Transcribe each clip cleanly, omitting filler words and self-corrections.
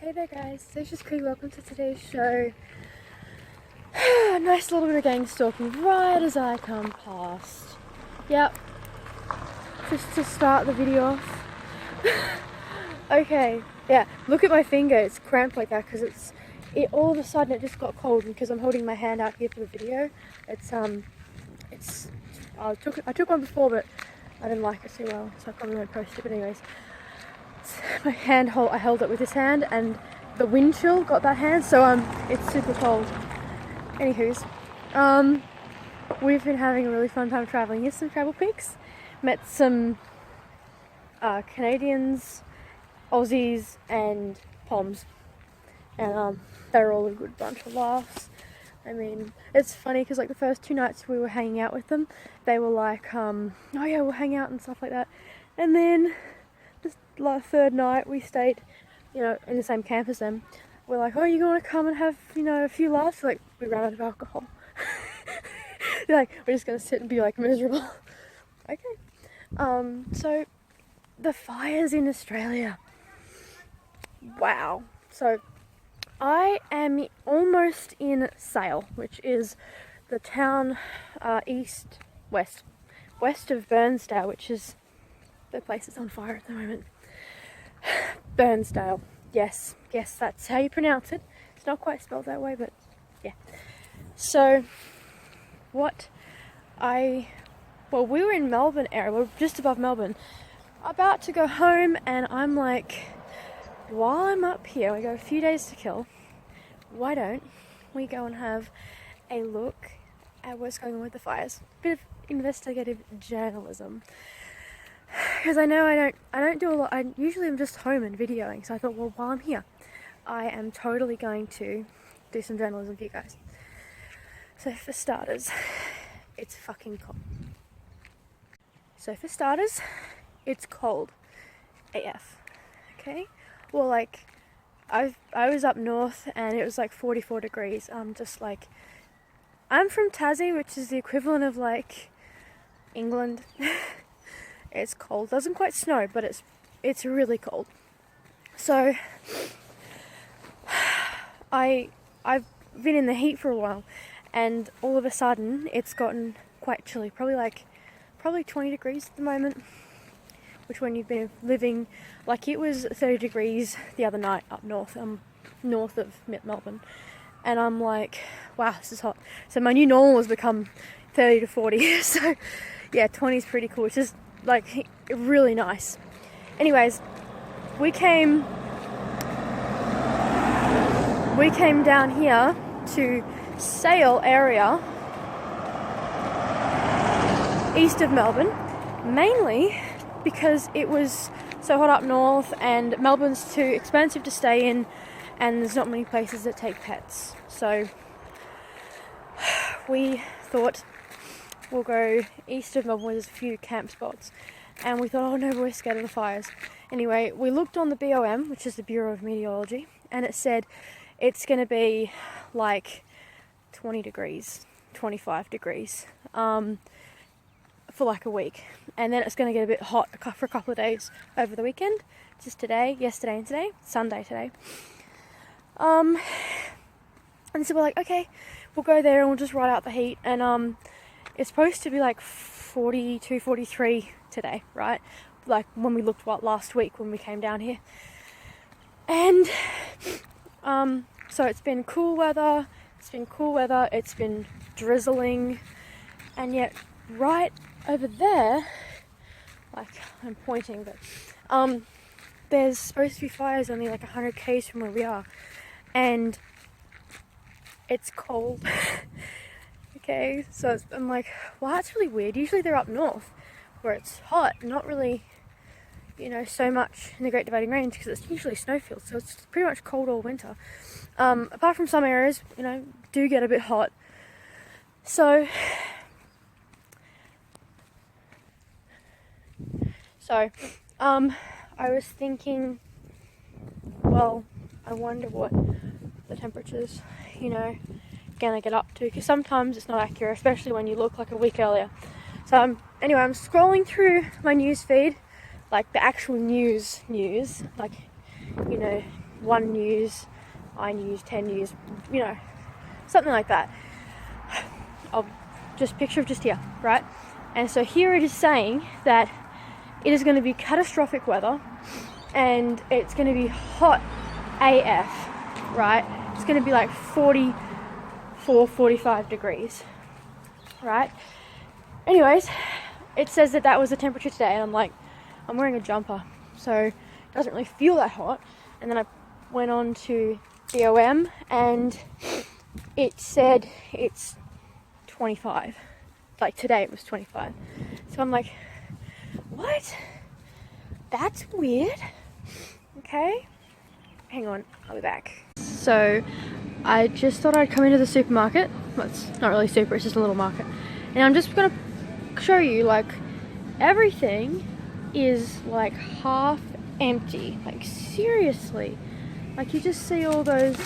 Hey there guys, so it's just Cree, welcome to today's show. Nice little bit of gang stalking right as I come past. Yep, just to start the video off. Okay, yeah, look at my finger, it's cramped like that because all of a sudden it just got cold because I'm holding my hand out here for the video. I took one before but I didn't like it too well, so I probably won't post it, but anyways. I held it with this hand and the wind chill got that hand, so it's super cold. Anywho's, we've been having a really fun time traveling. Here's some travel pics. Met some Canadians, Aussies and Poms, and they're all a good bunch of laughs. I mean, it's funny because like the first 2 nights we were hanging out with them, they were like, oh yeah, we'll hang out and stuff like that, and then like third night we stayed, in the same camp as them. We're like, oh, you want to come and have, a few laughs? Like, we ran out of alcohol. Like, we're just gonna sit and be like miserable. Okay. So the fires in Australia. Wow. So I am almost in Sale, which is the town west of Burnsdale, which is the place that's on fire at the moment. Burnsdale. Yes, that's how you pronounce it. It's not quite spelled that way, but yeah. So, we were in Melbourne area, we're just above Melbourne, about to go home, and I'm like, while I'm up here, we got a few days to kill, why don't we go and have a look at what's going on with the fires? Bit of investigative journalism. Because I know I don't do a lot. I usually am just home and videoing, so I thought, well, while I'm here, I am totally going to do some journalism for you guys. So for starters, it's fucking cold. It's cold AF. Okay? Well, like, I was up north and it was like 44 degrees. I'm from Tassie, which is the equivalent of like England. It's cold. Doesn't quite snow, but it's really cold. So I've been in the heat for a while, and all of a sudden it's gotten quite chilly. Probably 20 degrees at the moment. Which, when you've been living, like, it was 30 degrees the other night up north, north of Melbourne, and I'm like, wow, this is hot. So my new normal has become 30 to 40. So yeah, 20 is pretty cool. It's just like really nice. Anyways, we came down here to Sale area, east of Melbourne, mainly because it was so hot up north and Melbourne's too expensive to stay in, and there's not many places that take pets. So we thought we'll go east of Melbourne where there's a few camp spots. And we thought, oh no, we're scared of the fires. Anyway, we looked on the BOM, which is the Bureau of Meteorology, and it said it's going to be like 20 degrees, 25 degrees for like a week. And then it's going to get a bit hot for a couple of days over the weekend. Just yesterday and today, Sunday today. And so we're like, okay, we'll go there and we'll just ride out the heat. And it's supposed to be like 42, 43 today, right? Like when we looked last week when we came down here. And so it's been cool weather, it's been drizzling, and yet right over there, like I'm pointing, but there's supposed to be fires only like 100 k's from where we are, and it's cold. Okay, so I'm like, well, that's really weird. Usually they're up north where it's hot, not really, so much in the Great Dividing Range, because it's usually snowfields, so it's pretty much cold all winter. Apart from some areas, do get a bit hot. So I was thinking, well, I wonder what the temperatures, gonna get up to, because sometimes it's not accurate, especially when you look like a week earlier. So anyway, I'm scrolling through my news feed, like the actual news, like One News, iNews, 10 News, you know, something like that. I'll just picture of just here, right? And so here it is saying that it is going to be catastrophic weather and it's going to be hot AF, right? It's going to be like 44, 45 degrees, right? Anyways, it says that that was the temperature today, and I'm like, I'm wearing a jumper, so it doesn't really feel that hot. And then I went on to BOM and it said it's 25. Like today it was 25. So I'm like, what? That's weird. Okay, hang on, I'll be back. So I just thought I'd come into the supermarket. Well, it's not really super, it's just a little market. And I'm just gonna show you, like, everything is like half empty. Like seriously, like you just see all those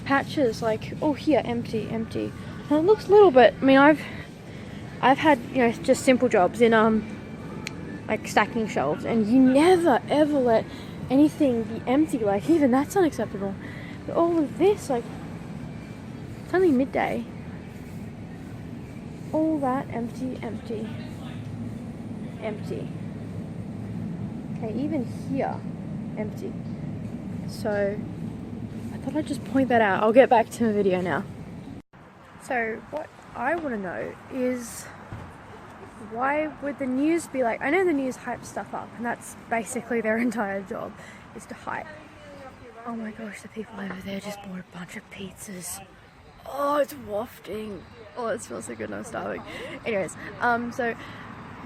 patches, like, oh here, empty. And it looks little, but I mean, I've had, you know, just simple jobs in like stacking shelves, and you never ever let anything be empty. Like even that's unacceptable. But all of this, like, it's only midday. All that empty. Okay, even here, empty. So I thought I'd just point that out. I'll get back to my video now. So what I want to know is, why would the news be like, I know the news hypes stuff up, and that's basically their entire job, is to hype. Oh my gosh, the people over there just bought a bunch of pizzas. Oh, it's wafting. Oh, it smells so good and I'm starving. Anyways, so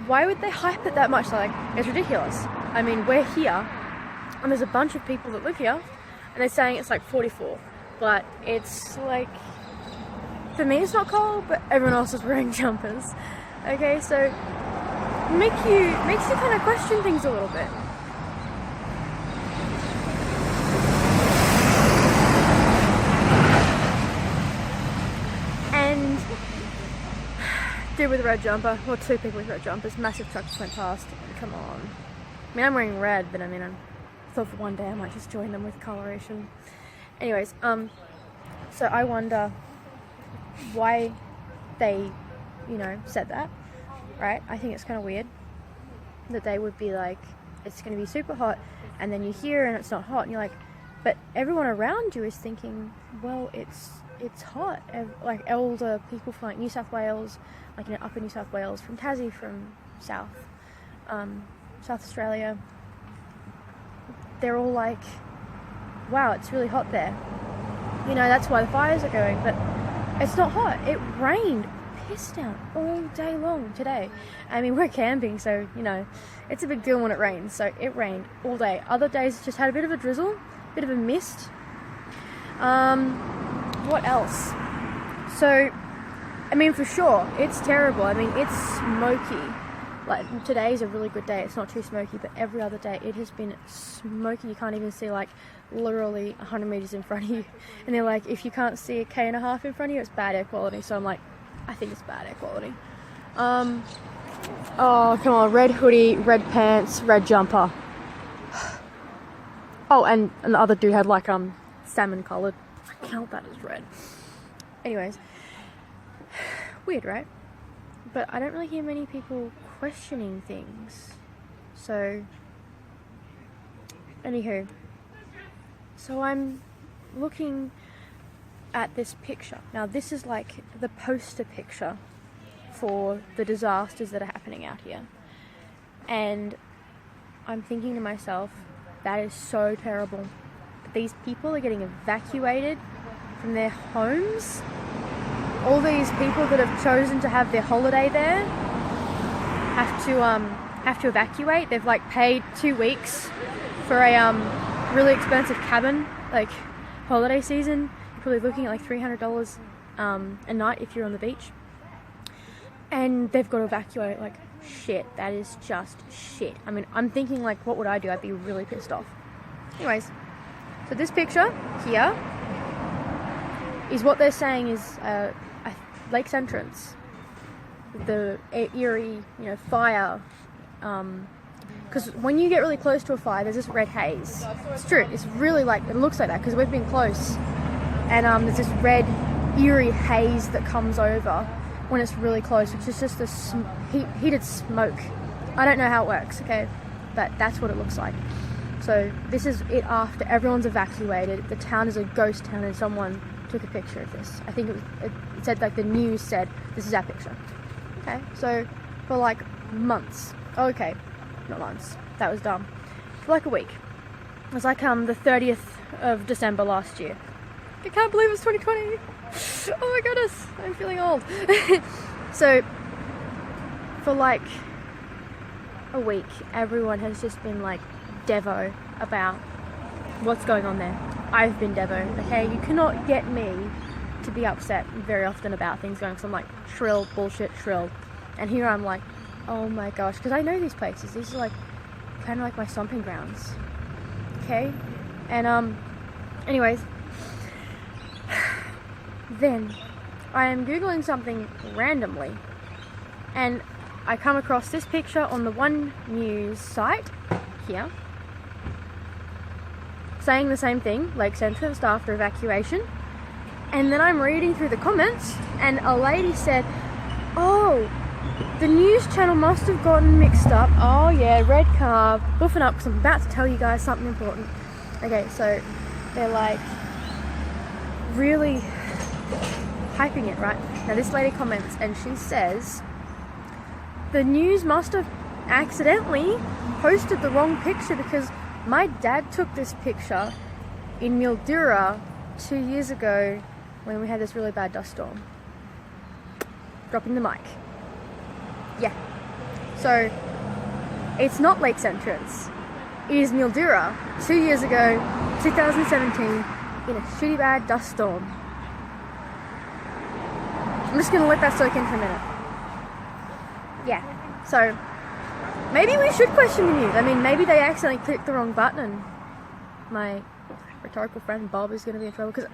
why would they hype it that much? Like, it's ridiculous. I mean, we're here, and there's a bunch of people that live here, and they're saying it's like 44. But it's like, for me it's not cold, but everyone else is wearing jumpers. Okay, so makes you kind of question things a little bit. And dude with a red jumper, or two people with red jumpers, massive truck just went past. Come on. I mean, I'm wearing red, but I mean, I thought for one day I might just join them with coloration. Anyways, so I wonder why they, you know, said that, right? I think it's kind of weird that they would be like, it's going to be super hot, and then you hear and it's not hot, and you're like, but everyone around you is thinking, well, it's hot. Like older people from like New South Wales, like, you know, upper New South Wales, from Tassie, from South Australia, they're all like, wow, it's really hot there. You know, that's why the fires are going, but it's not hot. It rained piss down all day long today. I mean, we're camping, so, you know, it's a big deal when it rains. So it rained all day. Other days just had a bit of a drizzle, bit of a mist. What else? So, I mean, for sure, it's terrible. I mean, it's smoky. Like, today's a really good day. It's not too smoky, but every other day it has been smoky. You can't even see, like, literally 100 meters in front of you. And they're like, if you can't see 1.5 km in front of you, it's bad air quality. So I'm like, I think it's bad air quality. Oh, come on. Red hoodie, red pants, red jumper. Oh, and the other dude had, like, salmon coloured. I count that as red. Anyways. Weird, right? But I don't really hear many people questioning things. So, anywho. So I'm looking at this picture. Now this is like the poster picture for the disasters that are happening out here. And I'm thinking to myself, that is so terrible. These people are getting evacuated from their homes. All these people that have chosen to have their holiday there have to evacuate. They've like paid 2 weeks for a really expensive cabin, like holiday season. You're probably looking at like $300 a night if you're on the beach. And they've got to evacuate. Like, shit, that is just shit. I mean, I'm thinking like, what would I do? I'd be really pissed off. Anyways, so this picture here is what they're saying is Lake's entrance. The Erie, you know, fire because when you get really close to a fire, there's this red haze. It's true. It's really like, it looks like that because we've been close, and there's this red, eerie haze that comes over when it's really close, which is just this heated smoke. I don't know how it works, okay, but that's what it looks like. So this is it after everyone's evacuated. The town is a ghost town, and someone took a picture of this. I think it said, like, the news said, this is our picture. Okay, so for like months. Oh, okay, not months. That was dumb. For like a week. It was like the 30th of December last year. I can't believe it's 2020. Oh my goodness, I'm feeling old. So for like a week, everyone has just been like devo about what's going on there. I've been devo, okay? You cannot get me to be upset very often about things going, because I'm like, shrill, bullshit, shrill. And here I'm like, oh my gosh, because I know these places. These are like kind of like my stomping grounds, okay? And anyways, then I am googling something randomly, and I come across this picture on the One News site here, saying the same thing, Lakes Entrance after evacuation. And then I'm reading through the comments, and a lady said, oh, the news channel must have gotten mixed up. Oh yeah, red car, buffing up, because I'm about to tell you guys something important. Okay, so they're like really hyping it, right? Now this lady comments, and she says, the news must have accidentally posted the wrong picture, because my dad took this picture in Mildura 2 years ago when we had this really bad dust storm. Dropping the mic. Yeah. So, it's not Lakes Entrance. It is Mildura 2 years ago, 2017, in a shitty bad dust storm. I'm just gonna let that soak in for a minute. Yeah. So, maybe we should question the news. I mean, maybe they accidentally clicked the wrong button, and my rhetorical friend Bob is going to be in trouble, because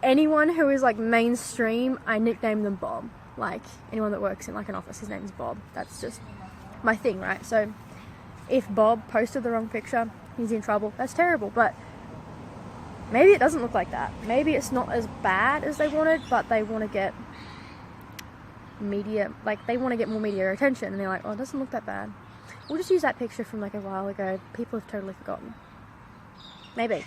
anyone who is like mainstream, I nickname them Bob. Like anyone that works in like an office, his name is Bob. That's just my thing, right? So if Bob posted the wrong picture, he's in trouble. That's terrible, but maybe it doesn't look like that. Maybe it's not as bad as they wanted, but they want to get media, like they want to get more media attention, and they're like, oh, it doesn't look that bad. We'll just use that picture from like a while ago. People have totally forgotten. Maybe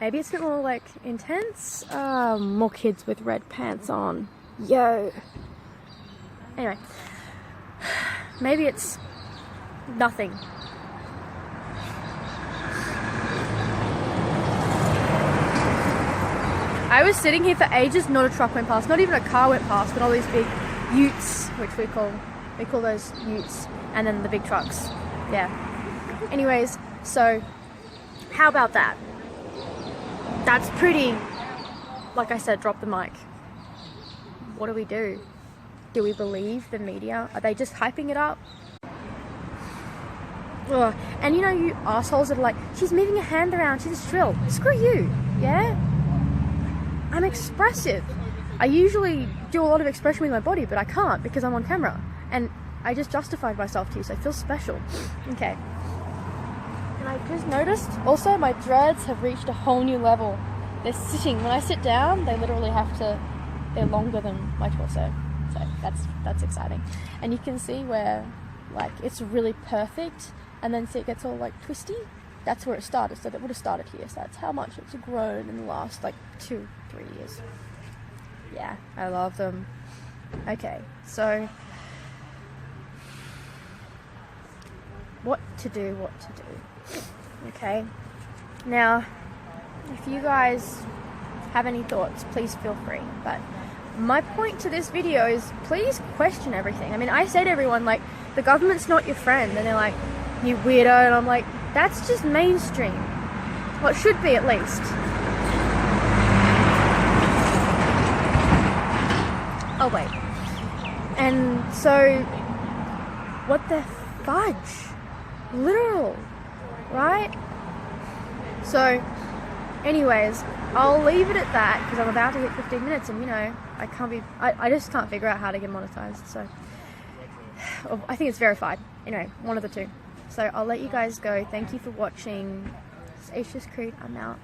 it's a bit more like intense. More kids with red pants on. Yo. Anyway, maybe it's nothing. I was sitting here for ages, not a truck went past, not even a car went past, but all these big utes, which we call those utes, and then the big trucks. Yeah. Anyways, so how about that? That's pretty, like I said, drop the mic. What do we do? Do we believe the media? Are they just hyping it up? Ugh. And you know, you assholes that are like, she's moving her hand around, she's shrill. Screw you, yeah? I'm expressive. I usually do a lot of expression with my body, but I can't because I'm on camera. And I just justified myself to you, so I feel special. Okay. And I just noticed, also, my dreads have reached a whole new level. They're sitting. When I sit down, they literally they're longer than my torso. So that's exciting. And you can see where, like, it's really perfect, and then see it gets all, like, twisty. That's where it started, so that would have started here. So that's how much it's grown in the last, like, 2-3 years. Yeah, I love them. Okay, so what to do. Okay, now if you guys have any thoughts, please feel free, but my point to this video is please question everything. I mean, I say to everyone, like, the government's not your friend, and they're like, you weirdo, and I'm like, that's just mainstream. Well, it should be, at least. Oh wait, and so what the fudge? Literal, right? So anyways, I'll leave it at that because I'm about to hit 15 minutes, and you know, I just can't figure out how to get monetized. So I think it's verified. Anyway, one of the two. So I'll let you guys go. Thank you for watching. It's Aisha's Creed. I'm out.